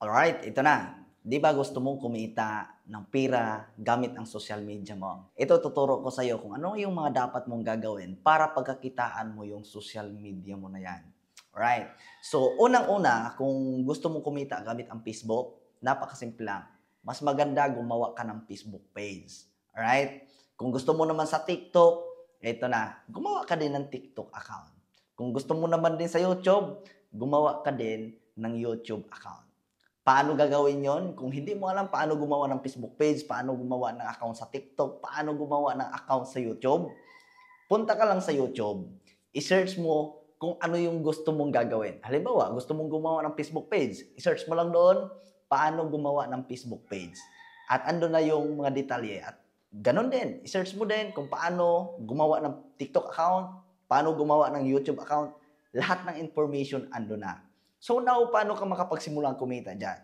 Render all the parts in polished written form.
Alright, ito na. 'Di ba gusto mong kumita ng pera gamit ang social media mo? Ito tuturo ko sa iyo kung ano yung mga dapat mong gagawin para pagkakitaan mo yung social media mo na 'yan. Alright. So, unang-una, kung gusto mong kumita gamit ang Facebook, napakasimple lang. Mas maganda gumawa ka ng Facebook page. Alright? Kung gusto mo naman sa TikTok, ito na, gumawa ka din ng TikTok account. Kung gusto mo naman din sa YouTube, gumawa ka din ng YouTube account. Paano gagawin yon? Kung hindi mo alam paano gumawa ng Facebook page, paano gumawa ng account sa TikTok, paano gumawa ng account sa YouTube, punta ka lang sa YouTube, i-search mo kung ano yung gusto mong gagawin. Halimbawa, gusto mong gumawa ng Facebook page, i-search mo lang doon, paano gumawa ng Facebook page. At ando na yung mga detalye. At ganun din, i-search mo din kung paano gumawa ng TikTok account, paano gumawa ng YouTube account, lahat ng information ando na. So now, paano ka makapagsimulang kumita dyan?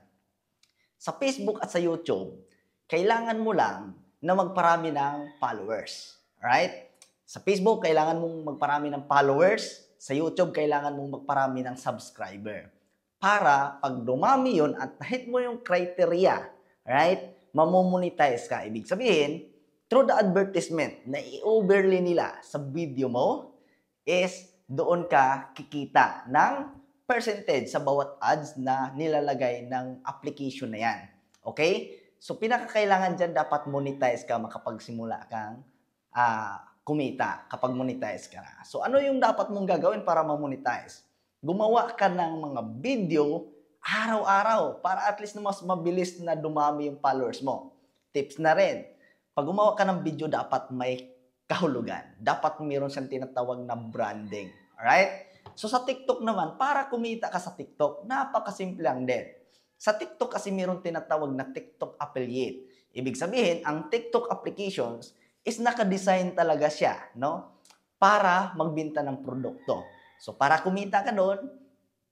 Sa Facebook at sa YouTube, kailangan mo lang na magparami ng followers. Alright? Sa Facebook, kailangan mong magparami ng followers. Sa YouTube, kailangan mong magparami ng subscriber. Para pag dumami yun at nahit mo yung criteria, right, mamomonetize ka. Ibig sabihin, through the advertisement na i-overlay nila sa video mo, is doon ka kikita ng percentage sa bawat ads na nilalagay ng application na yan. Okay? So, pinakakailangan dyan, dapat monetize ka, makapagsimula kang kumita kapag monetize ka na. So, ano yung dapat mong gagawin para ma-monetize? Gumawa ka ng mga video araw-araw para at least na mas mabilis na dumami yung followers mo. Tips na rin. Pag gumawa ka ng video, dapat may kahulugan. Dapat mayroon siyang tinatawag na branding. Alright? So sa TikTok naman, para kumita ka sa TikTok, napakasimple lang din. Sa TikTok kasi mayroon tinatawag na TikTok affiliate. Ibig sabihin, ang TikTok applications is naka-design talaga siya, no? Para magbenta ng produkto. So para kumita ka doon,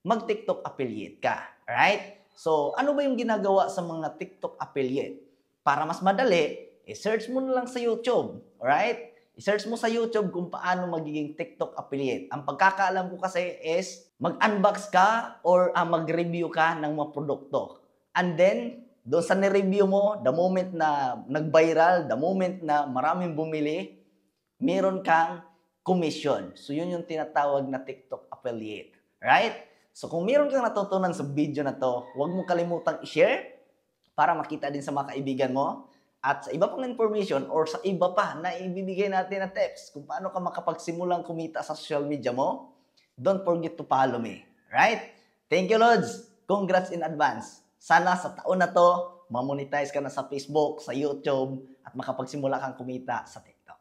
mag-TikTok affiliate ka. Alright? So ano ba yung ginagawa sa mga TikTok affiliate? Para mas madali, i-search mo na lang sa YouTube. Alright? I-search mo sa YouTube kung paano magiging TikTok affiliate. Ang pagkakaalam ko kasi is mag-unbox ka or mag-review ka ng mga produkto. And then, doon sa ni-review mo, the moment na nag-viral, the moment na maraming bumili, meron kang commission. So, yun yung tinatawag na TikTok affiliate. Right? So, kung meron kang natutunan sa video na to, huwag mo kalimutang i-share para makita din sa mga kaibigan mo. At sa iba pang information or sa iba pa na ibibigay natin na tips kung paano ka makapagsimulang kumita sa social media mo, don't forget to follow me. Right? Thank you, Lods. Congrats in advance. Sana sa taon na to, mamonetize ka na sa Facebook, sa YouTube, at makapagsimula kang kumita sa TikTok.